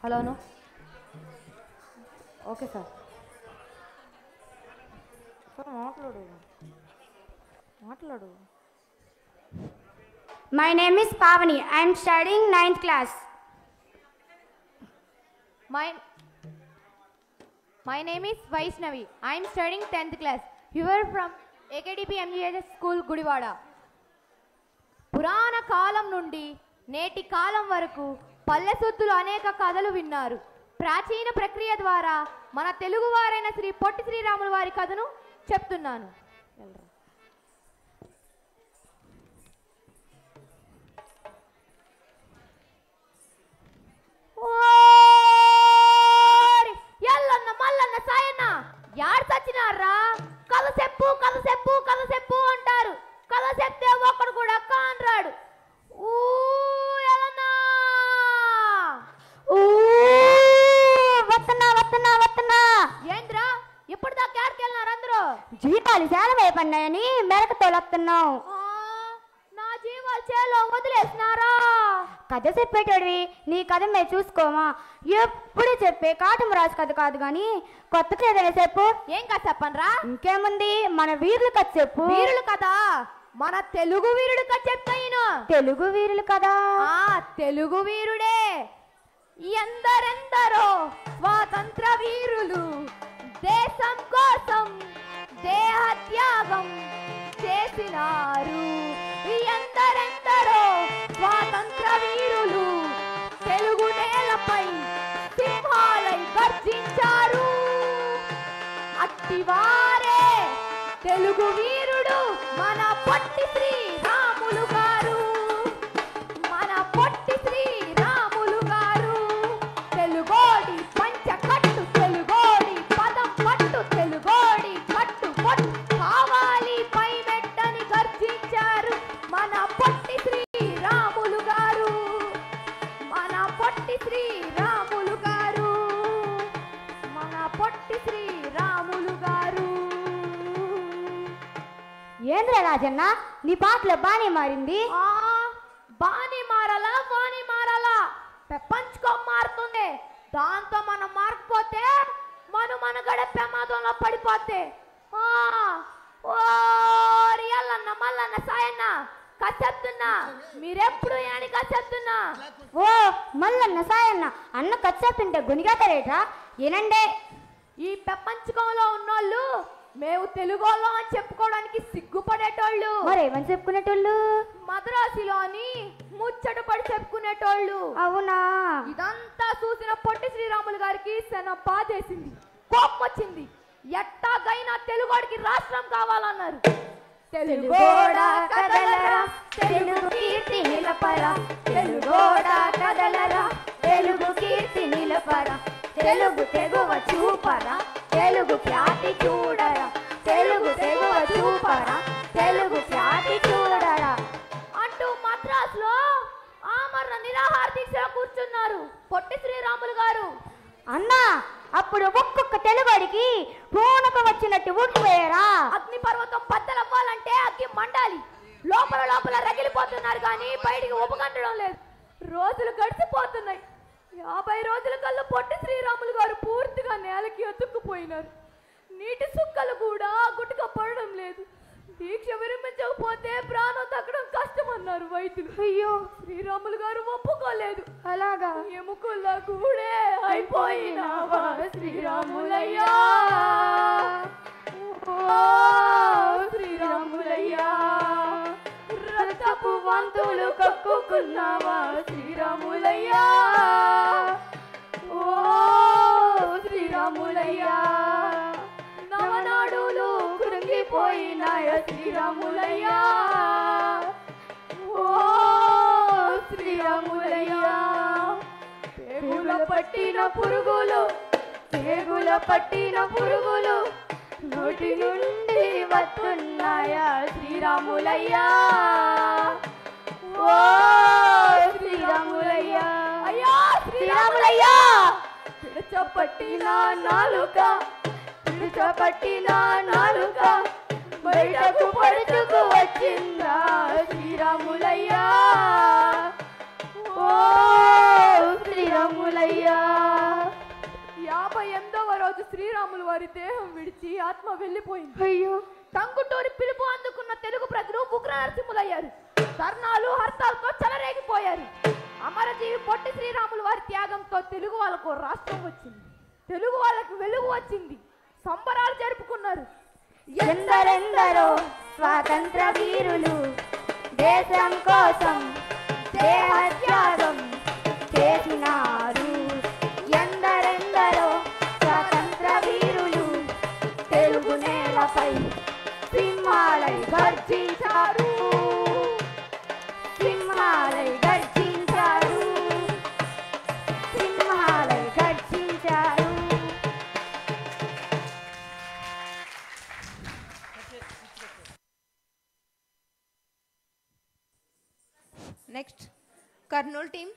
Hello Anu. Okay sir. Sir మాట్లాడు. My name is Pavani. I am studying 9th class. My name is Vaishnavi. I am studying 10th class. You are from AKDP MGS School, Gudivada. పురాణ కాలం నుండి నేటి కాలం వరకు పల్లె సొత్తులు అనేక కథలు విన్నారు. ప్రాచీన ప్రక్రియ ద్వారా మన తెలుగువారైన శ్రీ పొట్టి శ్రీరాములు వారి కథను చెప్తున్నాను. ఎల్లన్న మల్లన్న సాయన్న యాడ్ సచ్చినారా? కథ చెప్పు అంటారు. కథ చెప్తే ఒక్కడు కూడా కానరాడు. వస్తున్నా. ఏంద్రా ఇప్పుడు దాకా ఎక్కడికి వెళ్ళినారు అందరూ? జీతాలు చాలా వేపన్నాయని మెరకతో వస్తున్నావు. నా జీవాలు చేలో వదిలేసినారా? కథ చెప్పేటోడివి నీ కథ మేము చూసుకోమా? ఎప్పుడు చెప్పే కాటమరాజు కథ కాదు గాని కొత్త చేదనే చెప్పు. ఏం కథ చెప్పనరా? ఇంకేముంది, మన వీరుల కథ చెప్పు. వీరులు కదా, మన తెలుగు వీరుడు కథ చెప్తాను. తెలుగు వీరులు కదా? తెలుగు వీరుడే. ఎందరెందరో స్వాతంత్ర వీరులు దేశం కోసం దేహత్యాగం చేసినారు. ఎందరెందరో స్వాతంత్ర వీరులు తెలుగు నేలపై సింహాలై గర్జించారు. అట్టివారే తెలుగు వీరుడు మన పొట్టి శ్రీరాములు గారు. మన పొట్టి శ్రీరాములు గారు. తెలుగోడి పంచకట్టు, తెలుగోడి పదం పట్టు, తెలుగోడి కట్టు పట్టు కావాలి పై మెట్టని గర్జించారు మన పొట్టి శ్రీరాములు గారు. మన పొట్టి శ్రీరాములు గారు. మన పొట్టి శ్రీరాములు గారు. ఏంద్రా రాజన్న నీ పాటలో బానే మారింది. బాని మారాలా వాణి మారాలా? ప్రపంచకం మారుతుంది. దాంతో మనం మారకపోతే మన గడ ప్రమాదంలో పడిపోతే ఎల్లన్న మల్లన్న సాయన్న కథ చెప్తున్నా. మీరెప్పుడు అని కథ చెప్తున్నా. ఓ మల్లన్న సాయన్న అన్న కథ చెప్తుంటే గునిగాతారేట్రా? ఏనండే ఈ ప్రపంచకంలో ఉన్నోళ్ళు మేము తెలుగోళ్ళం అని చెప్పుకోవడానికి సిగ్గుపడేటోళ్ళు. మరేమని చెప్పుకునేటోళ్ళు? మద్రాసులోని ముచ్చట పడి చెప్పుకునేటోళ్ళు. అవునా? ఇదంతా చూసిన పొట్టి శ్రీరాములు గారికి సెన బాధేసింది, కోపం వచ్చింది. ఎట్టాగైనా తెలుగోడికి రాష్ట్రం కావాలన్నారు. తెలుగోడా కదలరా, తెలుగు కీర్తి నిలపరా. తెలుగోడా కదలరా, తెలుగు కీర్తి నిలపరా. తెలుగు తెగువ చూపరా, తెలుగు ఖ్యాతి చూడరా. తెలుగు తెగువ చూపరా, తెలుగు ఖ్యాతి చూడరా అంటూ మద్రాసులో ఆమరణ నిరాహార దీక్షలో కూర్చున్నారు పొట్టి శ్రీరాములు గారు. అన్నా అప్పుడు ఒక్కొక్క తెలుగుడికి పూనకం వచ్చినట్టు ఊగిపోయారా? అగ్ని పర్వతం బద్దలవ్వాలంటే అగ్గి మండాలి. లోపల రగిలిపోతున్నారు కానీ బయటికి ఉపగంటడం లేదు. రోజులు గడిచిపోతున్నాయి. 50 రోజుల కల్లా పొట్టి శ్రీరాములు గారు పూర్తిగా నేలకి ఎత్తుక్కుపోయినారు. నీటి సుక్కలు కూడా గుట్టుగా పడడం లేదు. దీక్ష విరమించకపోతే ప్రాణం తగ్గడం కష్టమన్నారు వైద్యులు. అయ్యో శ్రీరాములు గారు ఒప్పుకోలేదు. అలాగా? ఎముకల్లా కూడే అయిపోయినావా శ్రీరాములయ్యా, శ్రీరాములయ్యా. రక్తపు వంతులు కక్కుకున్నావా శ్రీరాములయ్యా, శ్రీరాములయ్యా. నవనాడులు కృంగిపోయినాయ శ్రీరాములయ్యా, శ్రీరాములయ్యా. పేగుల పట్టిన పురుగులు నోటి నుండి వస్తున్నాయా శ్రీరాములయ్యా, శ్రీరాములయ్యా. అయ్యా శ్రీరాములయ్యా. పిడచపట్టిన నాలుక బయటకు పడుచుకు వచ్చిందా శ్రీరాములయ్యా, శ్రీరాములయ్యా. గారి దేహం విడిచి ఆత్మ వెళ్ళిపోయింది. అయ్యో, టంగుటూరి పిలుపు అందుకున్న తెలుగు ప్రజలు ఉగ్ర నరసింహులయ్యారు. ధర్నాలు హర్తాలతో చెలరేగిపోయారు. అమరజీవి పొట్టి శ్రీరాములు వారి త్యాగంతో తెలుగు వాళ్ళకు రాష్ట్రం వచ్చింది. తెలుగు వాళ్ళకు వెలుగు వచ్చింది. సంబరాలు జరుపుకున్నారు. ఎందరెందరో స్వాతంత్ర వీరులు దేశం కోసం దేహత్యాగం చేసినారు. ఎందరెందరో స్వాతంత్ర వీరులు తెలుగు నేలపై సింహాలై గర్జించారు. సింహాలై గర్జించారు. సింహాలై గర్జించారు. Next Kurnool team